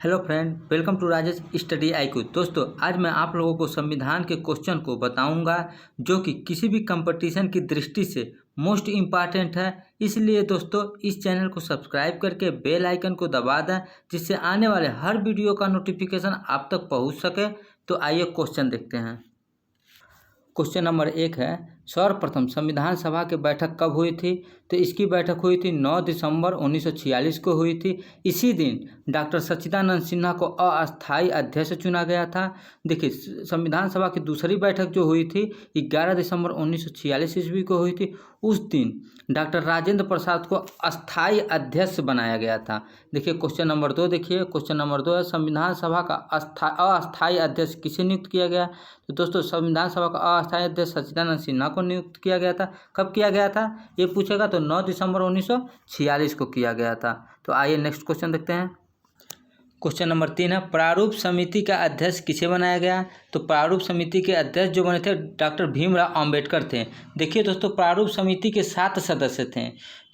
Hello friend, welcome to Rajesh study IQ। दोस्तों, आज मैं आप लोगों को संविधान के क्वेश्चन को बताऊंगा जो कि किसी भी कंपटीशन की दृष्टि से मोस्ट इम्पॉर्टेंट है। इसलिए दोस्तों, इस चैनल को सब्सक्राइब करके बेल आइकन को दबा दें, जिससे आने वाले हर वीडियो का नोटिफिकेशन आप तक पहुंच सके। तो आइए क्वेश्चन देखते हैं। क्वेश्चन नंबर 1 है, सर्वप्रथम संविधान सभा की बैठक कब हुई थी? तो इसकी बैठक हुई थी 9 दिसंबर 1946 को हुई थी। इसी दिन डॉक्टर सच्चिदानंद सिन्हा को अस्थायी अध्यक्ष चुना गया था। देखिए, संविधान सभा की दूसरी बैठक जो हुई थी 11 दिसंबर 1946 ईस्वी को हुई थी। उस दिन डॉक्टर राजेंद्र प्रसाद को अस्थायी अध्यक्ष बनाया गया था। देखिए क्वेश्चन नंबर 2 देखिए, क्वेश्चन नंबर 2 है, संविधान सभा का अस्थायी अध्यक्ष किसे नियुक्त किया गया? तो दोस्तों, संविधान सभा का अस्थायी अध्यक्ष सच्चिदानंद सिन्हा को नियुक्त किया गया था। कब किया गया था ये पूछेगा तो 9 दिसंबर 1946 को किया गया था। तो आइए नेक्स्ट क्वेश्चन देखते हैं। क्वेश्चन नंबर 3 है, प्रारूप समिति का अध्यक्ष किसे बनाया गया? तो प्रारूप समिति के अध्यक्ष जो बने थे डॉक्टर भीमराव अंबेडकर थे। देखिए दोस्तों, प्रारूप समिति के 7 सदस्य थे।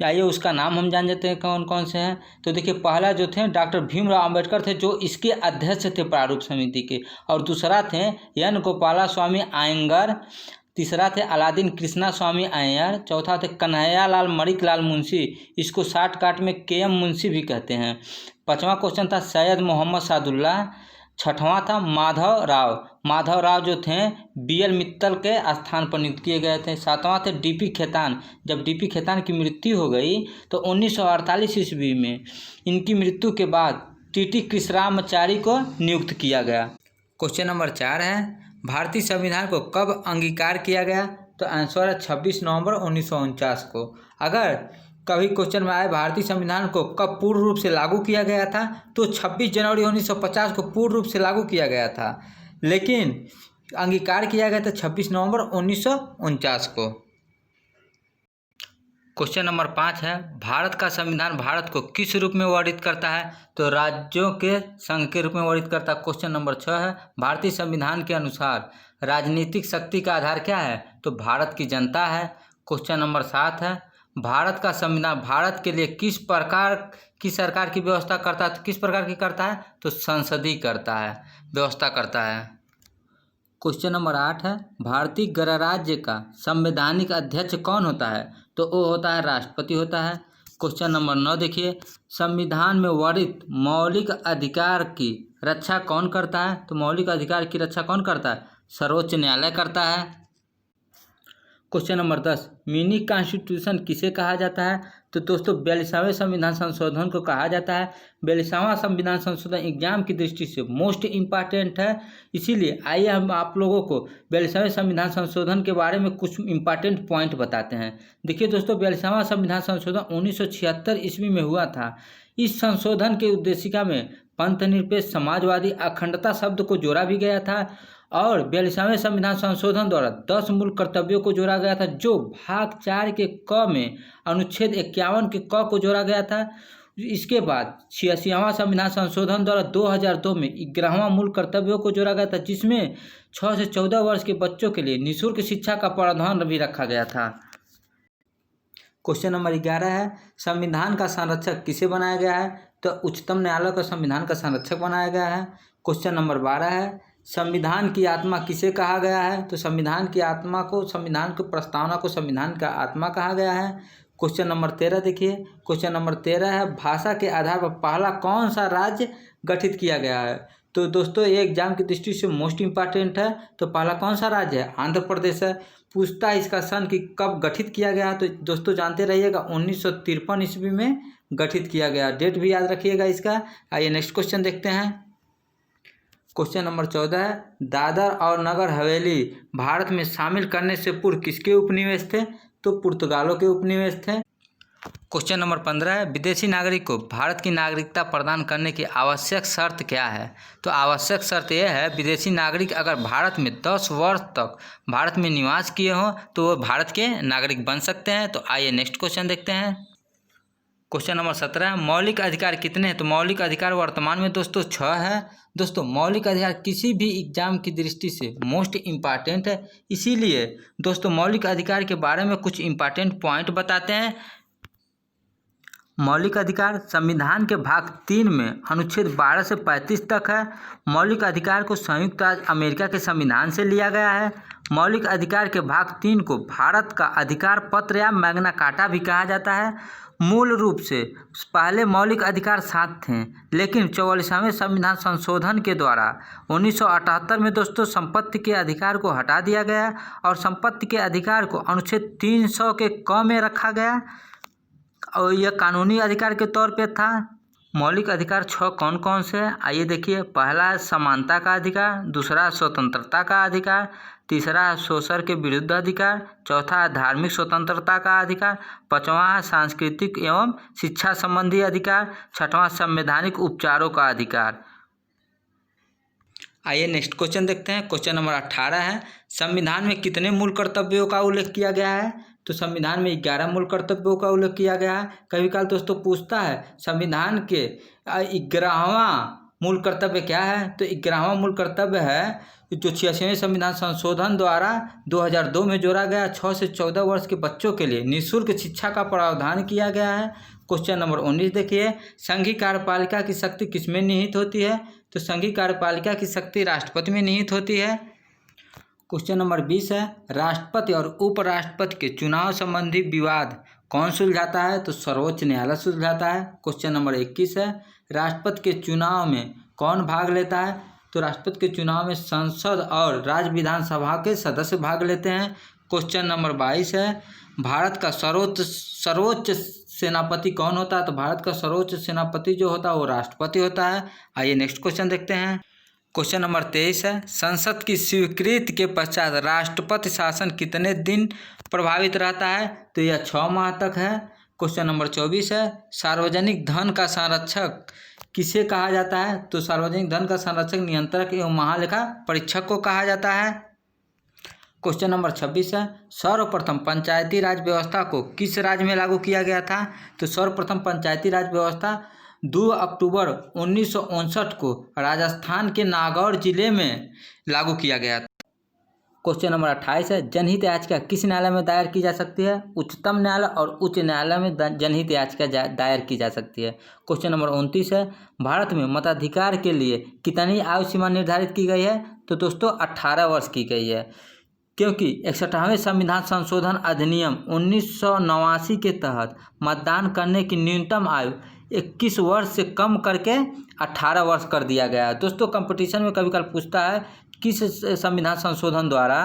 आइए उसका नाम हम जान जाते हैं कौन कौन से हैं। तो देखिए, पहला जो थे डॉक्टर भीमराव अंबेडकर थे, जो इसके अध्यक्ष थे प्रारूप समिति के। और दूसरा थे एन गोपालास्वामी अयंगर। तीसरा थे अलादीन कृष्णा स्वामी अय्यर। चौथा थे कन्हैयालाल मणिकलाल मुंशी, इसको शार्ट काट में KM मुंशी भी कहते हैं। पांचवा क्वेश्चन था सैयद मोहम्मद सादुल्ला। छठवां था माधव राव जो थे BL मित्तल के स्थान पर नियुक्त किए गए थे। सातवां थे DP खेतान। जब DP खेतान की मृत्यु हो गई तो 1948 ईस्वी में इनकी मृत्यु के बाद TT कृष्णरामाचारी को नियुक्त किया गया। क्वेश्चन नंबर 4 है, भारतीय संविधान को कब अंगीकार किया गया? तो आंसर है 26 नवंबर 1949 को। अगर कभी क्वेश्चन में आए भारतीय संविधान को कब पूर्ण रूप से लागू किया गया था, तो 26 जनवरी 1950 को पूर्ण रूप से लागू किया गया था, लेकिन अंगीकार किया गया था 26 नवंबर 1949 को। क्वेश्चन नंबर 5 है, भारत का संविधान भारत को किस रूप में वर्णित करता है? तो राज्यों के संघ के रूप में वर्णित करता है। क्वेश्चन नंबर 6 है, भारतीय संविधान के अनुसार राजनीतिक शक्ति का आधार क्या है? तो भारत की जनता है। क्वेश्चन नंबर 7 है, भारत का संविधान भारत के लिए किस प्रकार की सरकार की व्यवस्था करता है? तो किस प्रकार की करता है? तो संसदीय करता है, व्यवस्था करता है। क्वेश्चन नंबर 8 है, भारतीय गणराज्य का संवैधानिक अध्यक्ष कौन होता है? तो वो होता है राष्ट्रपति होता है। क्वेश्चन नंबर 9 देखिए, संविधान में वर्णित मौलिक अधिकार की रक्षा कौन करता है? तो मौलिक अधिकार की रक्षा कौन करता है? सर्वोच्च न्यायालय करता है। क्वेश्चन नंबर 10, मिनी कॉन्स्टिट्यूशन किसे कहा जाता है? तो दोस्तों, 42वें संविधान संशोधन को कहा जाता है। 42वां संविधान संशोधन एग्जाम की दृष्टि से मोस्ट इम्पॉर्टेंट है। इसीलिए आइए हम आप लोगों को 42वें संविधान संशोधन के बारे में कुछ इम्पॉर्टेंट पॉइंट बताते हैं। देखिए दोस्तों, 42वां संविधान संशोधन 1976 ईस्वी में हुआ था। इस संशोधन के उद्देशिका में पंथनिरपेक्ष समाजवादी अखंडता शब्द को जोड़ा भी गया था। और 42वें संविधान संशोधन द्वारा 10 मूल कर्तव्यों को जोड़ा गया था, जो भाग 4 के क में अनुच्छेद 51 के क को जोड़ा गया था। इसके बाद 86वां संविधान संशोधन द्वारा 2002 में 11वां मूल कर्तव्यों को जोड़ा गया था, जिसमें 6 से 14 वर्ष के बच्चों के लिए निःशुल्क शिक्षा का प्रावधान भी रखा गया था। क्वेश्चन नंबर 11 है, संविधान का संरक्षक किसे बनाया गया है? तो उच्चतम न्यायालय को संविधान का संरक्षक बनाया गया है। क्वेश्चन नंबर 12 है, संविधान की आत्मा किसे कहा गया है? तो संविधान की आत्मा को, संविधान की प्रस्तावना को संविधान का आत्मा कहा गया है। क्वेश्चन नंबर 13 देखिए, क्वेश्चन नंबर 13 है, भाषा के आधार पर पहला कौन सा राज्य गठित किया गया है? तो दोस्तों, ये एग्जाम की दृष्टि से मोस्ट इम्पॉर्टेंट है। तो पहला कौन सा राज्य है? आंध्र प्रदेश है। पूछता है इसका सन कि कब गठित किया गया? तो दोस्तों जानते रहिएगा, 1953 ईस्वी में गठित किया गया। डेट भी याद रखिएगा इसका। आइए नेक्स्ट क्वेश्चन देखते हैं। क्वेश्चन नंबर 14 है, दादर और नगर हवेली भारत में शामिल करने से पूर्व किसके उपनिवेश थे? तो पुर्तगालों के उपनिवेश थे। क्वेश्चन नंबर 15 है, विदेशी नागरिक को भारत की नागरिकता प्रदान करने की आवश्यक शर्त क्या है? तो आवश्यक शर्त यह है, विदेशी नागरिक अगर भारत में 10 वर्ष तक भारत में निवास किए हों तो वो भारत के नागरिक बन सकते हैं। तो आइए नेक्स्ट क्वेश्चन देखते हैं। क्वेश्चन नंबर 17 है, मौलिक अधिकार कितने हैं? तो मौलिक अधिकार वर्तमान में दोस्तों 6 है। दोस्तों, मौलिक अधिकार किसी भी एग्जाम की दृष्टि से मोस्ट इम्पॉर्टेंट है। इसीलिए दोस्तों, मौलिक अधिकार के बारे में कुछ इम्पॉर्टेंट पॉइंट बताते हैं। मौलिक अधिकार संविधान के भाग 3 में अनुच्छेद 12 से 35 तक है। मौलिक अधिकार को संयुक्त राज्य अमेरिका के संविधान से लिया गया है। मौलिक अधिकार के भाग 3 को भारत का अधिकार पत्र या मैग्ना कार्टा भी कहा जाता है। मूल रूप से पहले मौलिक अधिकार 7 थे, लेकिन 44वें संविधान संशोधन के द्वारा 1978 में दोस्तों संपत्ति के अधिकार को हटा दिया गया और संपत्ति के अधिकार को अनुच्छेद 300 के क में रखा गया और यह कानूनी अधिकार के तौर पे था। मौलिक अधिकार 6 कौन कौन से हैं आइए देखिए। पहला है समानता का अधिकार, दूसरा स्वतंत्रता का अधिकार, तीसरा है शोषण के विरुद्ध अधिकार, चौथा है धार्मिक स्वतंत्रता का अधिकार, पांचवा है सांस्कृतिक एवं शिक्षा संबंधी अधिकार, छठवां संवैधानिक उपचारों का अधिकार। आइए नेक्स्ट क्वेश्चन देखते हैं। क्वेश्चन नंबर 18 है, संविधान में कितने मूल कर्तव्यों का उल्लेख किया गया है? तो संविधान में 11 मूल कर्तव्यों का उल्लेख किया गया है। कभी काल दोस्तों पूछता है संविधान के 11वां मूल कर्तव्य क्या है? तो 11वां मूल कर्तव्य है जो 86वें संविधान संशोधन द्वारा 2002 में जोड़ा गया 6 से 14 वर्ष के बच्चों के लिए निःशुल्क शिक्षा का प्रावधान किया गया है। क्वेश्चन नंबर 19 देखिए, संघीय कार्यपालिका की शक्ति किसमें निहित होती है? तो संघीय कार्यपालिका की शक्ति राष्ट्रपति में निहित होती है। क्वेश्चन नंबर 20 है, राष्ट्रपति और उपराष्ट्रपति के चुनाव संबंधी विवाद कौन सुलझाता है? तो सर्वोच्च न्यायालय सुलझाता है। क्वेश्चन नंबर 21 है, राष्ट्रपति के चुनाव में कौन भाग लेता है? तो राष्ट्रपति के चुनाव में संसद और राज्य विधानसभा के सदस्य भाग लेते हैं। क्वेश्चन नंबर 22 है, भारत का सर्वोच्च सेनापति कौन होता है? तो भारत का सर्वोच्च सेनापति जो होता है वो राष्ट्रपति होता है। आइए नेक्स्ट क्वेश्चन देखते हैं। क्वेश्चन नंबर 23 है, संसद की स्वीकृति के पश्चात राष्ट्रपति शासन कितने दिन प्रभावित रहता है? तो यह 6 माह तक है। क्वेश्चन नंबर 24 है, सार्वजनिक धन का संरक्षक किसे कहा जाता है? तो सार्वजनिक धन का संरक्षक नियंत्रक एवं महालेखा परीक्षक को कहा जाता है। क्वेश्चन नंबर 26 है, सर्वप्रथम पंचायती राज व्यवस्था को किस राज्य में लागू किया गया था? तो सर्वप्रथम पंचायती राज व्यवस्था 2 अक्टूबर 1959 को राजस्थान के नागौर जिले में लागू किया गया था। क्वेश्चन नंबर 28 है, जनहित याचिका किस न्यायालय में दायर की जा सकती है? उच्चतम न्यायालय और उच्च न्यायालय में जनहित याचिका दायर की जा सकती है। क्वेश्चन नंबर 29 है, भारत में मताधिकार के लिए कितनी आयु सीमा निर्धारित की गई है? तो दोस्तों 18 वर्ष की गई है, क्योंकि 61वें संविधान संशोधन अधिनियम 1989 के तहत मतदान करने की न्यूनतम आयु 21 वर्ष से कम करके 18 वर्ष कर दिया गया है। दोस्तों कंपटीशन में कभी कभी पूछता है किस संविधान संशोधन द्वारा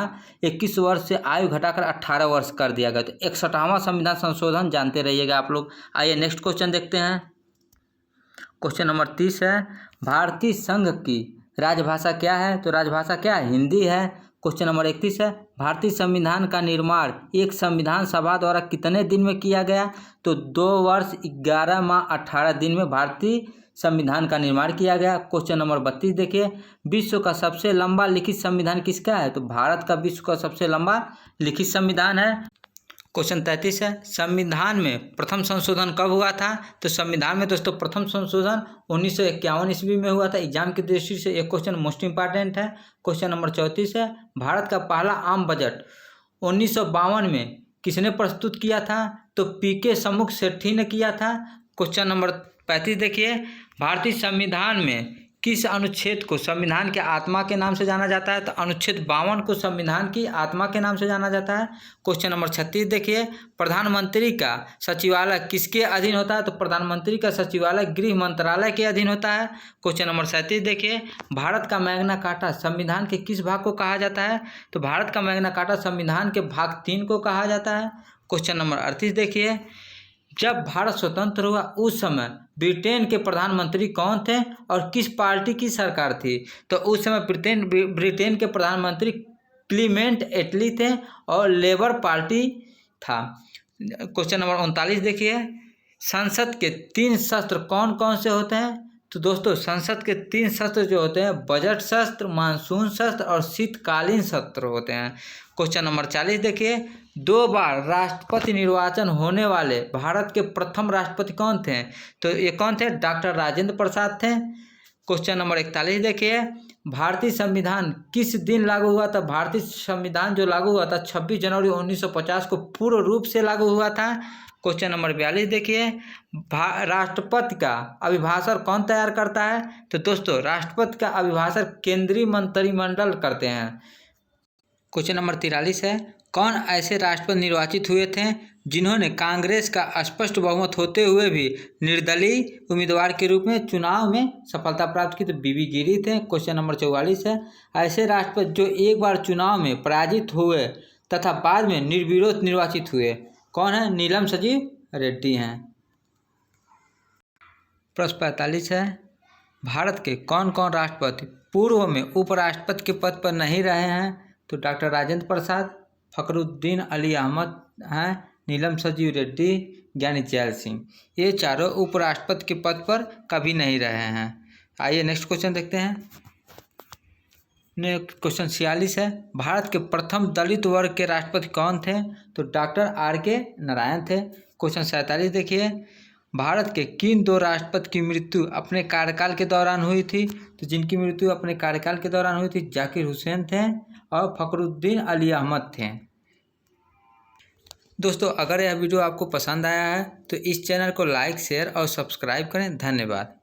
21 वर्ष से आयु घटाकर 18 वर्ष कर दिया गया। तो 61वां संविधान संशोधन जानते रहिएगा आप लोग। आइए नेक्स्ट क्वेश्चन देखते हैं। क्वेश्चन नंबर 30 है, भारतीय संघ की राजभाषा क्या है? तो राजभाषा क्या है? हिंदी है। क्वेश्चन नंबर 31 है, भारतीय संविधान का निर्माण एक संविधान सभा द्वारा कितने दिन में किया गया? तो 2 वर्ष 11 माह 18 दिन में भारतीय संविधान का निर्माण किया गया। क्वेश्चन नंबर 32 देखिए, विश्व का सबसे लंबा लिखित संविधान किसका है? तो भारत का विश्व का सबसे लंबा लिखित संविधान है। क्वेश्चन 33 है, संविधान में प्रथम संशोधन कब हुआ था? तो संविधान में दोस्तों प्रथम संशोधन 1951 ईस्वी में हुआ था। एग्जाम की दृष्टि से एक क्वेश्चन मोस्ट इंपॉर्टेंट है। क्वेश्चन नंबर 34 है, भारत का पहला आम बजट 1952 में किसने प्रस्तुत किया था? तो पीके समुख सेठी ने किया था। क्वेश्चन नंबर 35 देखिए, भारतीय संविधान में किस अनुच्छेद को संविधान के आत्मा के नाम से जाना जाता है? तो अनुच्छेद 52 को संविधान की आत्मा के नाम से जाना जाता है। क्वेश्चन नंबर 36 देखिए, प्रधानमंत्री का सचिवालय किसके अधीन होता है? तो प्रधानमंत्री का सचिवालय गृह मंत्रालय के अधीन होता है। क्वेश्चन नंबर 37 देखिए, भारत का मैग्ना कार्टा संविधान के किस भाग को कहा जाता है? तो भारत का मैग्ना कार्टा संविधान के भाग 3 को कहा जाता है। क्वेश्चन नंबर 38 देखिए, जब भारत स्वतंत्र हुआ उस समय ब्रिटेन के प्रधानमंत्री कौन थे और किस पार्टी की सरकार थी? तो उस समय ब्रिटेन के प्रधानमंत्री क्लीमेंट एटली थे और लेबर पार्टी था। क्वेश्चन नंबर 39 देखिए, संसद के 3 सत्र कौन कौन से होते हैं? तो दोस्तों संसद के 3 सत्र जो होते हैं बजट सत्र, मानसून सत्र और शीतकालीन सत्र होते हैं। क्वेश्चन नंबर 40 देखिए, 2 बार राष्ट्रपति निर्वाचन होने वाले भारत के प्रथम राष्ट्रपति कौन थे? तो ये कौन थे? डॉक्टर राजेंद्र प्रसाद थे। क्वेश्चन नंबर 41 देखिए, भारतीय संविधान किस दिन लागू हुआ था? भारतीय संविधान जो लागू हुआ था 26 जनवरी 1950 को पूर्ण रूप से लागू हुआ था। क्वेश्चन नंबर 42 देखिए, राष्ट्रपति का अभिभाषण कौन तैयार करता है? तो दोस्तों राष्ट्रपति का अभिभाषण केंद्रीय मंत्रिमंडल करते हैं। क्वेश्चन नंबर 43 है, कौन ऐसे राष्ट्रपति निर्वाचित हुए थे जिन्होंने कांग्रेस का स्पष्ट बहुमत होते हुए भी निर्दलीय उम्मीदवार के रूप में चुनाव में सफलता प्राप्त की? तो बीबी गिरी थे। क्वेश्चन नंबर 44 है, ऐसे राष्ट्रपति जो एक बार चुनाव में पराजित हुए तथा बाद में निर्विरोध निर्वाचित हुए, कौन है? नीलम संजीव रेड्डी हैं। प्रश्न 45 है, भारत के कौन कौन राष्ट्रपति पूर्व में उपराष्ट्रपति के पद पर नहीं रहे हैं? तो डॉक्टर राजेंद्र प्रसाद, फखरुद्दीन अली अहमद हैं, नीलम संजीव रेड्डी, ज्ञानी जैल सिंह। ये चारों उपराष्ट्रपति के पद पर कभी नहीं रहे हैं। आइए नेक्स्ट क्वेश्चन देखते हैं। नेक्स्ट क्वेश्चन 46 है, भारत के प्रथम दलित वर्ग के राष्ट्रपति कौन थे? तो डॉक्टर R.K. नारायण थे। क्वेश्चन 47 देखिए, भारत के किन दो राष्ट्रपति की मृत्यु अपने कार्यकाल के दौरान हुई थी? तो जिनकी मृत्यु अपने कार्यकाल के दौरान हुई थी, जाकिर हुसैन थे और फखरुद्दीन अली अहमद थे। दोस्तों अगर यह वीडियो आपको पसंद आया है तो इस चैनल को लाइक, शेयर और सब्सक्राइब करें। धन्यवाद।